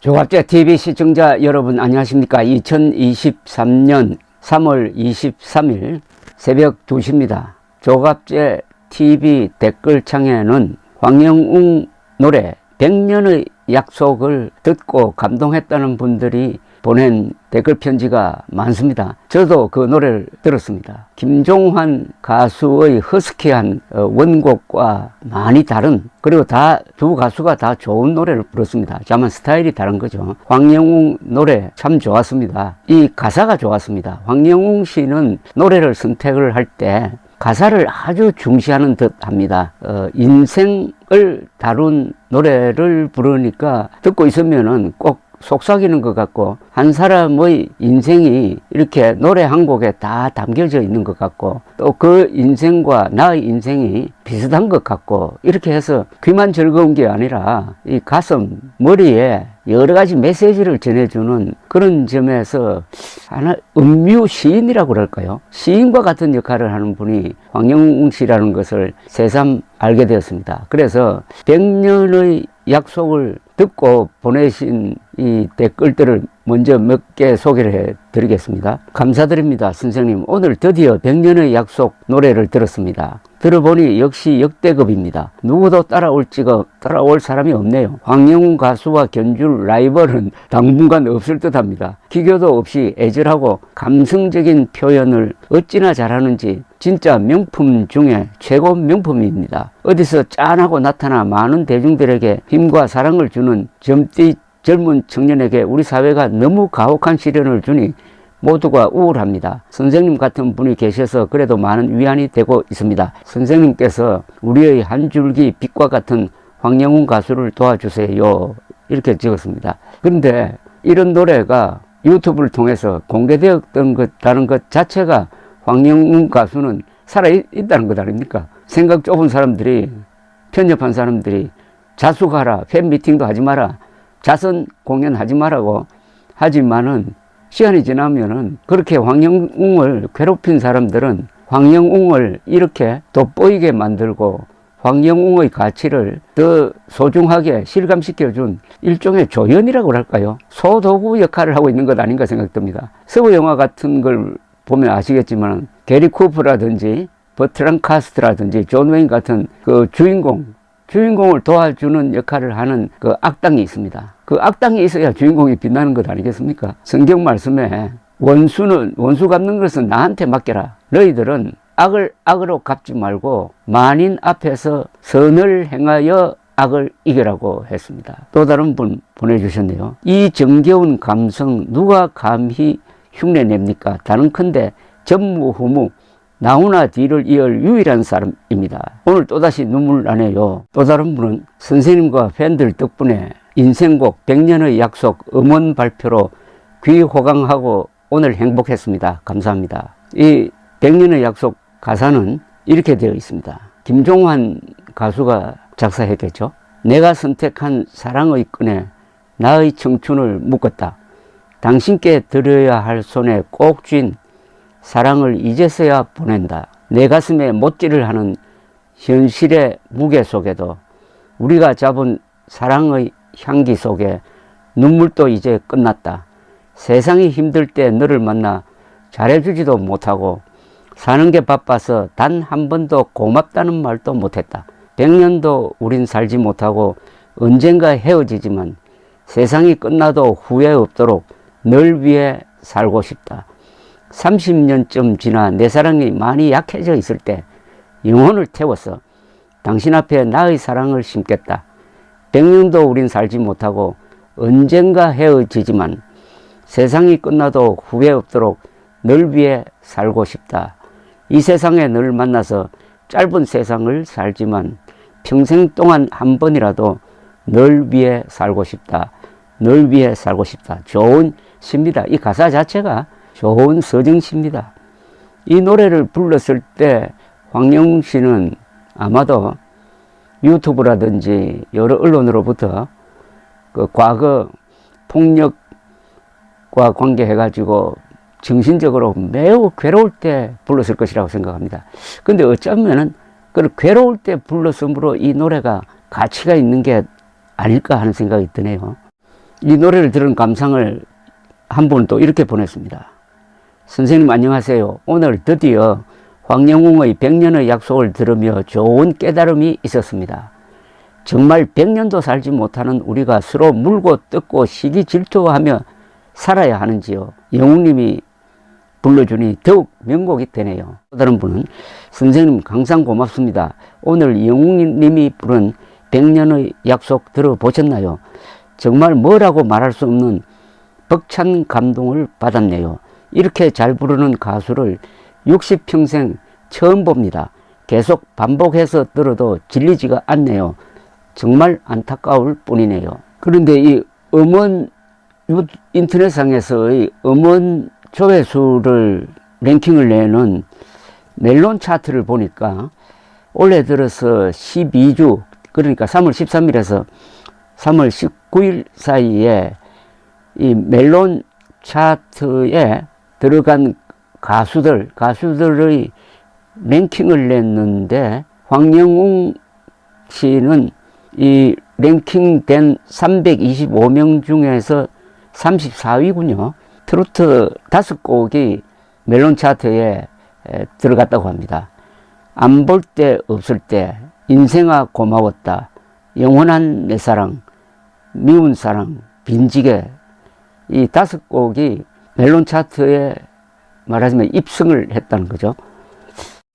조갑제 TV 시청자 여러분 안녕하십니까. 2023년 3월 23일 새벽 2시입니다. 조갑제 TV 댓글창에는 황영웅 노래 100년의 약속을 듣고 감동했다는 분들이 보낸 댓글 편지가 많습니다. 저도 그 노래를 들었습니다. 김종환 가수의 허스키한 원곡과 많이 다른, 그리고 두 가수가 다 좋은 노래를 불렀습니다. 다만 스타일이 다른 거죠. 황영웅 노래 참 좋았습니다. 이 가사가 좋았습니다. 황영웅 씨는 노래를 선택을 할 때 가사를 아주 중시하는 듯 합니다. 인생을 다룬 노래를 부르니까 듣고 있으면은 꼭 속삭이는 것 같고, 한 사람의 인생이 이렇게 노래 한 곡에 다 담겨져 있는 것 같고, 또 그 인생과 나의 인생이 비슷한 것 같고, 이렇게 해서 귀만 즐거운 게 아니라 이 가슴, 머리에 여러 가지 메시지를 전해주는 그런 점에서 하나 음유 시인이라고 그럴까요? 시인과 같은 역할을 하는 분이 황영웅 씨라는 것을 새삼 알게 되었습니다. 그래서 100년의 약속을 듣고 보내신 이 댓글들을 먼저 몇 개 소개를 해 드리겠습니다. 감사드립니다. 선생님, 오늘 드디어 100년의 약속 노래를 들었습니다. 들어보니 역시 역대급입니다. 누구도 따라올 사람이 없네요. 황영웅 가수와 견줄 라이벌은 당분간 없을 듯 합니다. 기교도 없이 애절하고 감성적인 표현을 어찌나 잘하는지 진짜 명품 중에 최고 명품입니다. 어디서 짠하고 나타나 많은 대중들에게 힘과 사랑을 주는 젊은 청년에게 우리 사회가 너무 가혹한 시련을 주니 모두가 우울합니다. 선생님 같은 분이 계셔서 그래도 많은 위안이 되고 있습니다. 선생님께서 우리의 한 줄기 빛과 같은 황영웅 가수를 도와주세요. 이렇게 적었습니다. 그런데 이런 노래가 유튜브를 통해서 공개되었다는 것 자체가 황영웅 가수는 살아있다는 것 아닙니까? 생각 좁은 사람들이, 편협한 사람들이 자숙하라, 팬미팅도 하지 마라, 자선 공연하지 말라고 하지만은 시간이 지나면은 그렇게 황영웅을 괴롭힌 사람들은 황영웅을 이렇게 돋보이게 만들고 황영웅의 가치를 더 소중하게 실감시켜준 일종의 조연이라고 할까요? 소도구 역할을 하고 있는 것 아닌가 생각됩니다. 서부 영화 같은 걸 보면 아시겠지만 게리 쿠퍼라든지 버트람 카스트라든지 존 웨인 같은 그 주인공을 도와주는 역할을 하는 그 악당이 있습니다. 그 악당이 있어야 주인공이 빛나는 것 아니겠습니까? 성경 말씀에 원수 갚는 것은 나한테 맡겨라. 너희들은 악을 악으로 갚지 말고 만인 앞에서 선을 행하여 악을 이겨라고 했습니다. 또 다른 분 보내주셨네요. 이 정겨운 감성 누가 감히 흉내냅니까? 다른컨대 전무후무 나훈아 뒤를 이을 유일한 사람입니다. 오늘 또다시 눈물 나네요. 또 다른 분은 선생님과 팬들 덕분에 인생곡 100년의 약속 음원 발표로 귀호강하고 오늘 행복했습니다. 감사합니다. 이 100년의 약속 가사는 이렇게 되어 있습니다. 김종환 가수가 작사했겠죠. 내가 선택한 사랑의 끈에 나의 청춘을 묶었다. 당신께 드려야 할 손에 꼭 쥔 사랑을 이제서야 보낸다. 내 가슴에 못질을 하는 현실의 무게 속에도 우리가 잡은 사랑의 향기 속에 눈물도 이제 끝났다. 세상이 힘들 때 너를 만나 잘해주지도 못하고 사는 게 바빠서 단 한 번도 고맙다는 말도 못했다. 100년도 우린 살지 못하고 언젠가 헤어지지만 세상이 끝나도 후회 없도록 널 위해 살고 싶다. 30년쯤 지나 내 사랑이 많이 약해져 있을 때 영혼을 태워서 당신 앞에 나의 사랑을 심겠다. 100년도 우린 살지 못하고 언젠가 헤어지지만 세상이 끝나도 후회 없도록 널 위해 살고 싶다. 이 세상에 널 만나서 짧은 세상을 살지만 평생 동안 한 번이라도 널 위해 살고 싶다. 널 위해 살고 싶다. 좋은 시입니다. 이 가사 자체가 좋은 서정시입니다. 이 노래를 불렀을 때 황영웅 씨는 아마도 유튜브라든지 여러 언론으로부터 그 과거 폭력과 관계해가지고 정신적으로 매우 괴로울 때 불렀을 것이라고 생각합니다. 근데 어쩌면은 그 괴로울 때 불렀으므로 이 노래가 가치가 있는 게 아닐까 하는 생각이 드네요. 이 노래를 들은 감상을 한 분 또 이렇게 보냈습니다. 선생님 안녕하세요. 오늘 드디어 황영웅의 100년의 약속을 들으며 좋은 깨달음이 있었습니다. 정말 100년도 살지 못하는 우리가 서로 물고 뜯고 시기 질투하며 살아야 하는지요. 영웅님이 불러주니 더욱 명곡이 되네요. 또 다른 분은 선생님 항상 고맙습니다. 오늘 영웅님이 부른 100년의 약속 들어보셨나요? 정말 뭐라고 말할 수 없는 벅찬 감동을 받았네요. 이렇게 잘 부르는 가수를 60평생 처음 봅니다. 계속 반복해서 들어도 질리지가 않네요. 정말 안타까울 뿐이네요. 그런데 이 음원 인터넷상에서의 음원 조회수를 랭킹을 내는 멜론 차트를 보니까 올해 들어서 12주 그러니까 3월 13일에서 3월 19일 사이에 이 멜론 차트에 들어간 가수들의 랭킹을 냈는데 황영웅 씨는 이 랭킹된 325명 중에서 34위군요. 트로트 5곡이 멜론 차트에 들어갔다고 합니다. 안 볼 때 없을 때, 인생아 고마웠다, 영원한 내 사랑, 미운 사랑, 빈지게 이 5곡이 멜론 차트에 말하자면 입성을 했다는 거죠.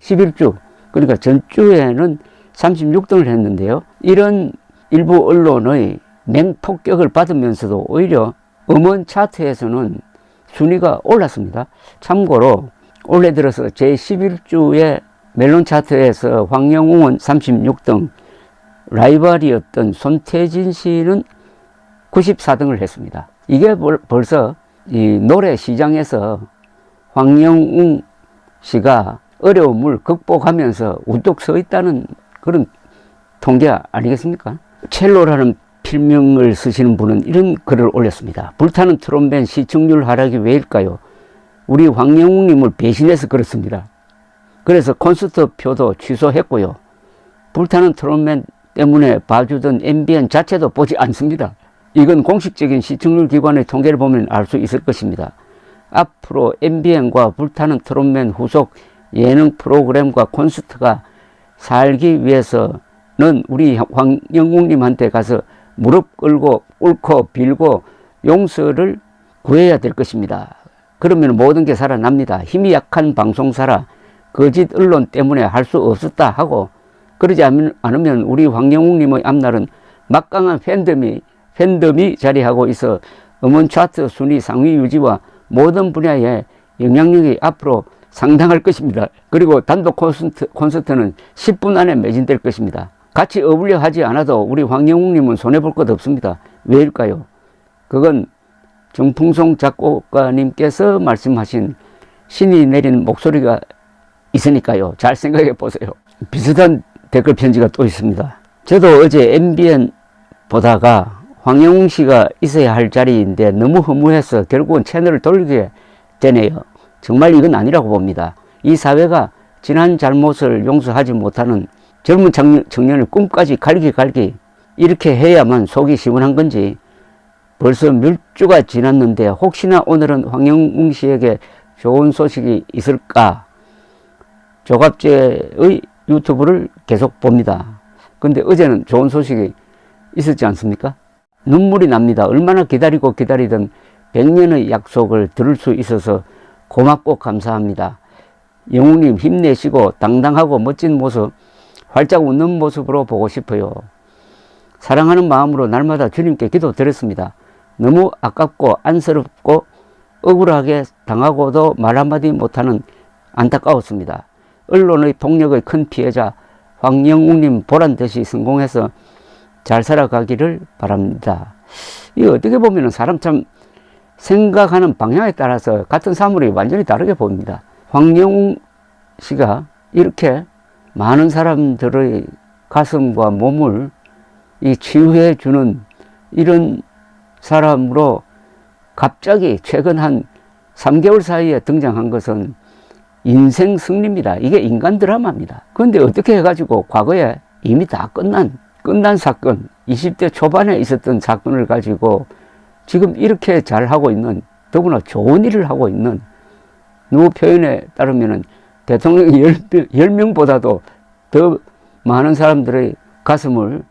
11주 그러니까 전주에는 36등을 했는데요. 이런 일부 언론의 맹폭격을 받으면서도 오히려 음원 차트에서는 순위가 올랐습니다. 참고로 올해 들어서 제11주에 멜론 차트에서 황영웅은 36등, 라이벌이었던 손태진 씨는 94등을 했습니다. 이게 벌써 이 노래 시장에서 황영웅 씨가 어려움을 극복하면서 우뚝 서 있다는 그런 통계 아니겠습니까? 첼로라는 필명을 쓰시는 분은 이런 글을 올렸습니다. 불타는 트럼펫 시청률 하락이 왜일까요? 우리 황영웅님을 배신해서 그렇습니다. 그래서 콘서트 표도 취소했고요. 불타는 트럼펫 때문에 봐주던 MBN 자체도 보지 않습니다. 이건 공식적인 시청률 기관의 통계를 보면 알 수 있을 것입니다. 앞으로 MBN과 불타는 트롯맨 후속 예능 프로그램과 콘서트가 살기 위해서는 우리 황영웅님한테 가서 무릎 꿇고 빌고 용서를 구해야 될 것입니다. 그러면 모든 게 살아납니다. 힘이 약한 방송사라 거짓 언론 때문에 할 수 없었다 하고, 그러지 않으면 우리 황영웅님의 앞날은 막강한 팬덤이 자리하고 있어 음원 차트 순위 상위 유지와 모든 분야의 영향력이 앞으로 상당할 것입니다. 그리고 단독 콘서트는 10분 안에 매진될 것입니다. 같이 어울려 하지 않아도 우리 황영웅님은 손해볼 것 없습니다. 왜일까요? 그건 정풍송 작곡가님께서 말씀하신 신이 내린 목소리가 있으니까요. 잘 생각해 보세요. 비슷한 댓글 편지가 또 있습니다. 저도 어제 MBN 보다가 황영웅 씨가 있어야 할 자리인데 너무 허무해서 결국은 채널을 돌리게 되네요. 정말 이건 아니라고 봅니다. 이 사회가 지난 잘못을 용서하지 못하는 젊은 청년의 꿈까지 갈기 이렇게 해야만 속이 시원한 건지 벌써 몇 주가 지났는데 혹시나 오늘은 황영웅 씨에게 좋은 소식이 있을까 조갑제의 유튜브를 계속 봅니다. 근데 어제는 좋은 소식이 있었지 않습니까? 눈물이 납니다. 얼마나 기다리던 100년의 약속을 들을 수 있어서 고맙고 감사합니다. 영웅님 힘내시고 당당하고 멋진 모습, 활짝 웃는 모습으로 보고 싶어요. 사랑하는 마음으로 날마다 주님께 기도드렸습니다. 너무 아깝고 안쓰럽고 억울하게 당하고도 말 한마디 못하는 안타까웠습니다. 언론의 폭력의 큰 피해자 황영웅님 보란듯이 성공해서 잘 살아가기를 바랍니다. 이 어떻게 보면 사람 참 생각하는 방향에 따라서 같은 사물이 완전히 다르게 보입니다. 황영웅 씨가 이렇게 많은 사람들의 가슴과 몸을 치유해 주는 이런 사람으로 갑자기 최근 한 3개월 사이에 등장한 것은 인생 승리입니다. 이게 인간 드라마입니다. 그런데 어떻게 해가지고 과거에 이미 다 끝난 사건, 20대 초반에 있었던 사건을 가지고 지금 이렇게 잘하고 있는, 더구나 좋은 일을 하고 있는, 누구 표현에 따르면은 대통령 10명보다도 더 많은 사람들의 가슴을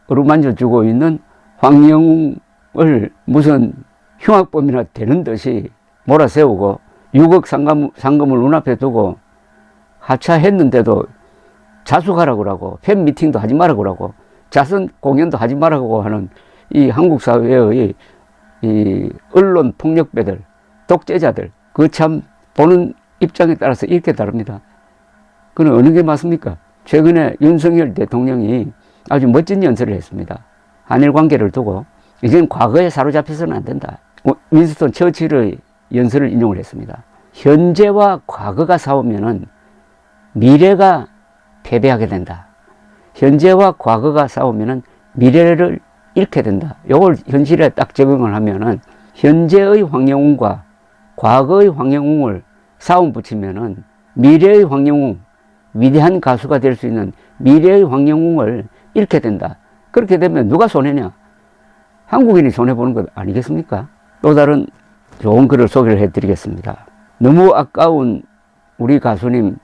어루만져 주고 있는 황영웅을 무슨 흉악범이나 되는 듯이 몰아세우고 6억 상금을 눈앞에 두고 하차했는데도 자숙하라고 하고 팬미팅도 하지 말라고 하고 자선 공연도 하지 말라고 하는 이 한국 사회의 이 언론 폭력배들, 독재자들, 그 참 보는 입장에 따라서 이렇게 다릅니다. 그는 어느 게 맞습니까? 최근에 윤석열 대통령이 아주 멋진 연설을 했습니다. 한일 관계를 두고 이제는 과거에 사로잡혀서는 안 된다. 윈스턴 처칠의 연설을 인용을 했습니다. 현재와 과거가 싸우면은 미래가 패배하게 된다. 현재와 과거가 싸우면은 미래를 잃게 된다. 이걸 현실에 딱 적용을 하면은 현재의 황영웅과 과거의 황영웅을 싸움 붙이면은 미래의 황영웅, 위대한 가수가 될 수 있는 미래의 황영웅을 잃게 된다. 그렇게 되면 누가 손해냐? 한국인이 손해보는 것 아니겠습니까? 또 다른 좋은 글을 소개를 해드리겠습니다. 너무 아까운 우리 가수님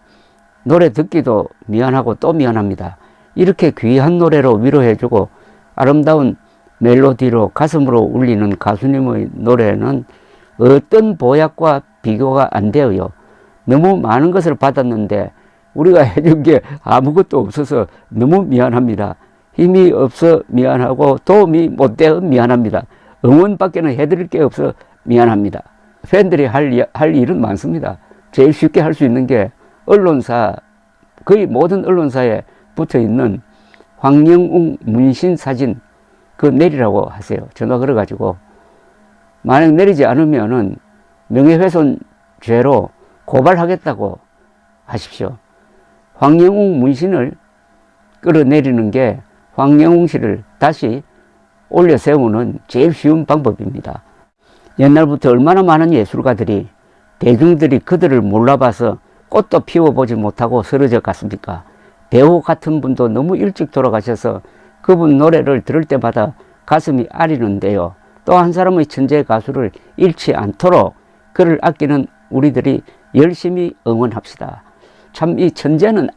노래 듣기도 미안하고 또 미안합니다. 이렇게 귀한 노래로 위로해주고 아름다운 멜로디로 가슴으로 울리는 가수님의 노래는 어떤 보약과 비교가 안 되어요. 너무 많은 것을 받았는데 우리가 해준 게 아무것도 없어서 너무 미안합니다. 힘이 없어 미안하고 도움이 못 되어 미안합니다. 응원밖에는 해드릴 게 없어 미안합니다. 팬들이 할 일은 많습니다. 제일 쉽게 할 수 있는 게 언론사, 거의 모든 언론사에 붙어 있는 황영웅 문신 사진 그거 내리라고 하세요. 전화 걸어가지고. 만약 내리지 않으면은 명예훼손죄로 고발하겠다고 하십시오. 황영웅 문신을 끌어내리는 게 황영웅 씨를 다시 올려 세우는 제일 쉬운 방법입니다. 옛날부터 얼마나 많은 예술가들이 대중들이 그들을 몰라봐서 꽃도 피워보지 못하고 쓰러져 갔습니까? 배우 같은 분도 너무 일찍 돌아가셔서 그분 노래를 들을 때마다 가슴이 아리는데요. 또 한 사람의 천재 가수를 잃지 않도록 그를 아끼는 우리들이 열심히 응원합시다. 참 이 천재는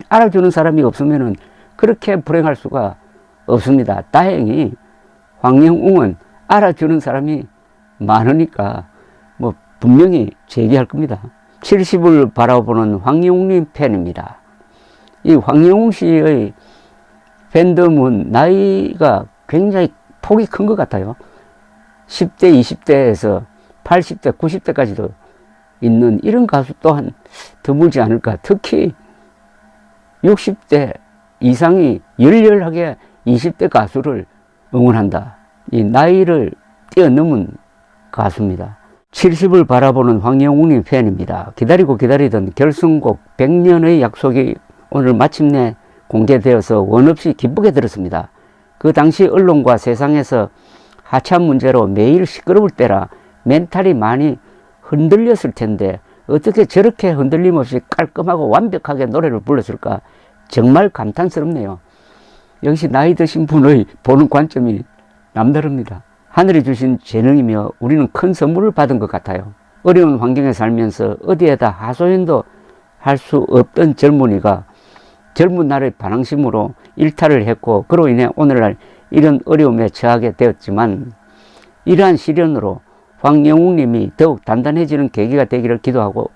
알아주는 사람이 없으면 그렇게 불행할 수가 없습니다. 다행히 황영웅은 알아주는 사람이 많으니까 뭐 분명히 재기할 겁니다. 70을 바라보는 황영웅님 팬입니다. 이 황영웅 씨의 팬덤은 나이가 굉장히 폭이 큰 것 같아요. 10대, 20대에서 80대, 90대까지도 있는 이런 가수 또한 드물지 않을까. 특히 60대 이상이 열렬하게 20대 가수를 응원한다. 이 나이를 뛰어넘은 가수입니다. 70을 바라보는 황영웅님 팬입니다. 기다리고 기다리던 결승곡 100년의 약속이 오늘 마침내 공개되어서 원없이 기쁘게 들었습니다. 그 당시 언론과 세상에서 하차 문제로 매일 시끄러울 때라 멘탈이 많이 흔들렸을 텐데 어떻게 저렇게 흔들림 없이 깔끔하고 완벽하게 노래를 불렀을까? 정말 감탄스럽네요. 역시 나이 드신 분의 보는 관점이 남다릅니다. 하늘이 주신 재능이며 우리는 큰 선물을 받은 것 같아요. 어려운 환경에 살면서 어디에다 하소연도 할 수 없던 젊은이가 젊은 날의 반항심으로 일탈을 했고 그로 인해 오늘날 이런 어려움에 처하게 되었지만 이러한 시련으로 황영웅 님이 더욱 단단해지는 계기가 되기를 기도하고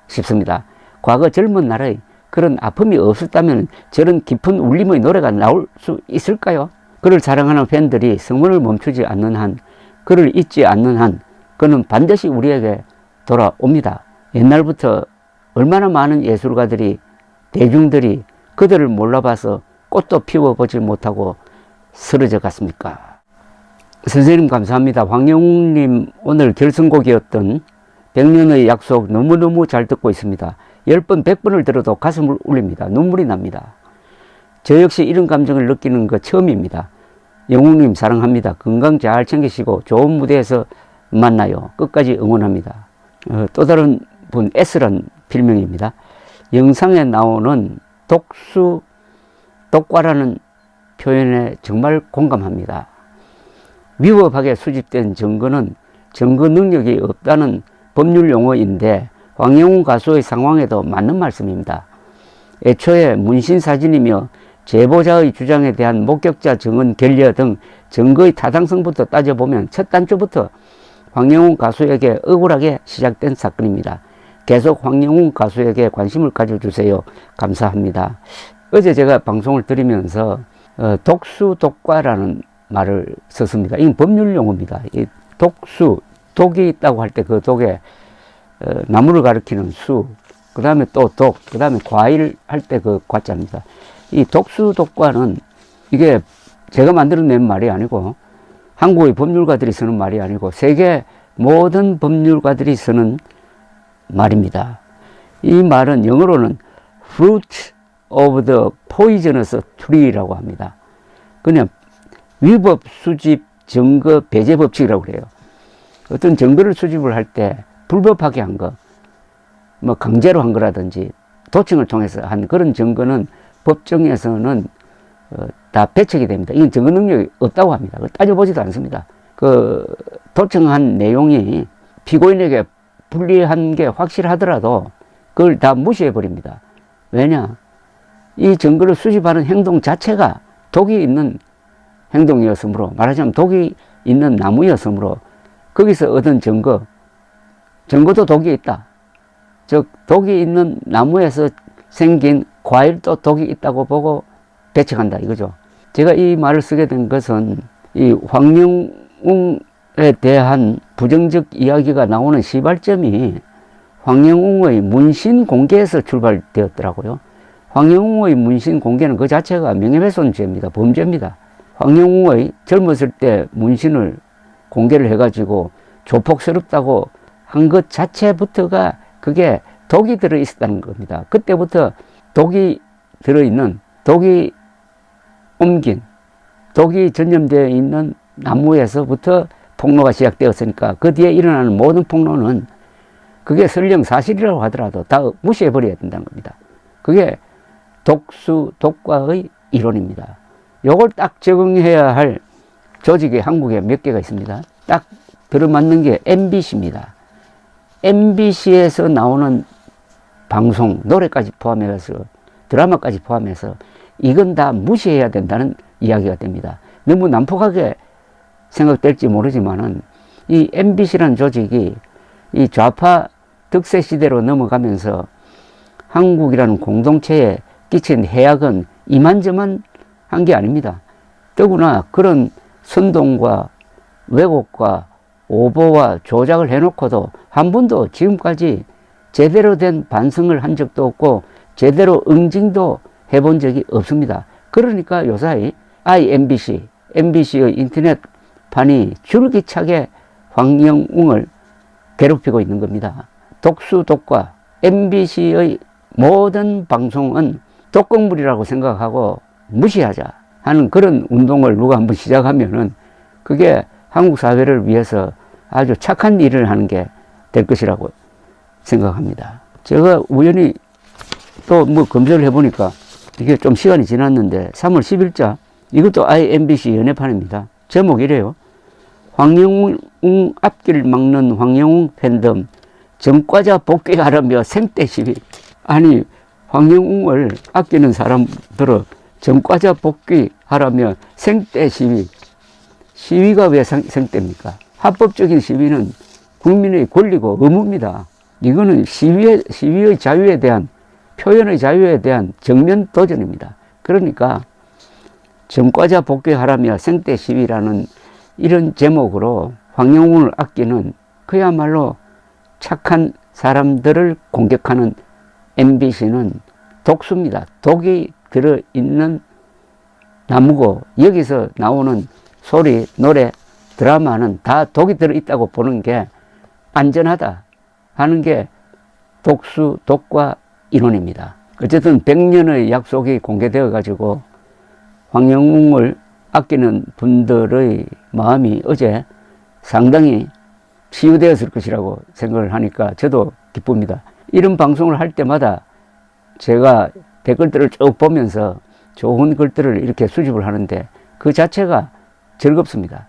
싶습니다. 과거 젊은 날의 그런 아픔이 없었다면 저런 깊은 울림의 노래가 나올 수 있을까요? 그를 사랑하는 팬들이 성원을 멈추지 않는 한, 그를 잊지 않는 한 그는 반드시 우리에게 돌아옵니다. 옛날부터 얼마나 많은 예술가들이 대중들이 그들을 몰라봐서 꽃도 피워보지 못하고 쓰러져 갔습니까? 선생님 감사합니다. 황영웅님 오늘 결승곡이었던 100년의 약속 너무너무 잘 듣고 있습니다. 10번 100번을 들어도 가슴을 울립니다. 눈물이 납니다. 저 역시 이런 감정을 느끼는 거 처음입니다. 영웅님 사랑합니다. 건강 잘 챙기시고 좋은 무대에서 만나요. 끝까지 응원합니다. 또 다른 분 S란 필명입니다. 영상에 나오는 독과라는 표현에 정말 공감합니다. 위법하게 수집된 증거는 증거 능력이 없다는 법률 용어인데 황영웅 가수의 상황에도 맞는 말씀입니다. 애초에 문신 사진이며 제보자의 주장에 대한 목격자 증언 결례 등 증거의 타당성부터 따져보면 첫 단추부터 황영웅 가수에게 억울하게 시작된 사건입니다. 계속 황영웅 가수에게 관심을 가져주세요. 감사합니다. 어제 제가 방송을 들으면서 독수독과라는 말을 썼습니다. 이건 법률 용어입니다. 이 독수, 독이 있다고 할 때 그 독에 나무를 가리키는 수, 그 다음에 또 독, 그 다음에 과일 할 때 그 과자입니다. 이 독수독과는 이게 제가 만들어낸 말이 아니고 한국의 법률가들이 쓰는 말이 아니고 세계 모든 법률가들이 쓰는 말입니다. 이 말은 영어로는 fruit of the poisonous tree라고 합니다. 그냥 위법 수집 증거 배제 법칙이라고 그래요. 어떤 증거를 수집을 할 때 불법하게 한 거, 뭐 강제로 한 거라든지 도청을 통해서 한 그런 증거는 법정에서는 다 배척이 됩니다. 이건 증거 능력이 없다고 합니다. 따져보지도 않습니다. 그 도청한 내용이 피고인에게 불리한 게 확실하더라도 그걸 다 무시해 버립니다. 왜냐? 이 증거를 수집하는 행동 자체가 독이 있는 행동이었으므로, 말하자면 독이 있는 나무였으므로 거기서 얻은 증거도 독이 있다. 즉 독이 있는 나무에서 생긴 과일도 독이 있다고 보고 배척한다 이거죠. 제가 이 말을 쓰게 된 것은 이 황영웅에 대한 부정적 이야기가 나오는 시발점이 황영웅의 문신 공개에서 출발되었더라고요. 황영웅의 문신 공개는 그 자체가 명예훼손죄입니다. 범죄입니다. 황영웅의 젊었을 때 문신을 공개를 해가지고 조폭스럽다고 한 것 자체부터가 그게 독이 들어있었다는 겁니다. 그때부터 독이 들어있는, 독이 옮긴, 독이 전염되어 있는 나무에서부터 폭로가 시작되었으니까 그 뒤에 일어나는 모든 폭로는 그게 설령 사실이라고 하더라도 다 무시해버려야 된다는 겁니다. 그게 독수독과의 이론입니다. 요걸 딱 적용해야 할 조직이 한국에 몇 개가 있습니다. 딱 들어맞는 게 MBC입니다. MBC에서 나오는 방송, 노래까지 포함해서 드라마까지 포함해서 이건 다 무시해야 된다는 이야기가 됩니다. 너무 난폭하게 생각될지 모르지만은 이 MBC라는 조직이 이 좌파 득세 시대로 넘어가면서 한국이라는 공동체에 끼친 해악은 이만저만 한 게 아닙니다. 더구나 그런 선동과 왜곡과 오보와 조작을 해놓고도 한 번도 지금까지 제대로 된 반성을 한 적도 없고 제대로 응징도 해본 적이 없습니다. 그러니까 요사이 IMBC, MBC의 인터넷판이 줄기차게 황영웅을 괴롭히고 있는 겁니다. 독수독과 MBC의 모든 방송은 독극물이라고 생각하고 무시하자 하는 그런 운동을 누가 한번 시작하면은 그게 한국 사회를 위해서 아주 착한 일을 하는 게 될 것이라고 생각합니다. 제가 우연히 또 뭐 검색을 해보니까 이게 좀 시간이 지났는데 3월 10일자 이것도 IMBC 연애판입니다. 제목이 이래요. 황영웅 앞길 막는 황영웅 팬덤 전과자 복귀하라며 생떼 시위. 아니 황영웅을 아끼는 사람들은 전과자 복귀하라며 생떼 시위. 시위가 왜 생떼입니까? 합법적인 시위는 국민의 권리고 의무입니다. 이거는 시위의 자유에 대한, 표현의 자유에 대한 정면 도전입니다. 그러니까 전과자 복귀하라며 생떼 시위라는 이런 제목으로 황영웅을 아끼는 그야말로 착한 사람들을 공격하는 MBC는 독수입니다. 독이 들어있는 나무고 여기서 나오는 소리, 노래, 드라마는 다 독이 들어있다고 보는 게 안전하다 하는 게 독수독과 이론입니다. 어쨌든 100년의 약속이 공개되어 가지고 황영웅을 아끼는 분들의 마음이 어제 상당히 치유되었을 것이라고 생각을 하니까 저도 기쁩니다. 이런 방송을 할 때마다 제가 댓글들을 쭉 보면서 좋은 글들을 이렇게 수집을 하는데 그 자체가 즐겁습니다.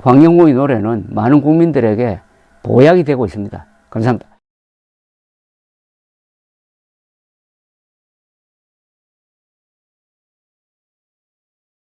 황영우의 노래는 많은 국민들에게 보약이 되고 있습니다. 감사합니다.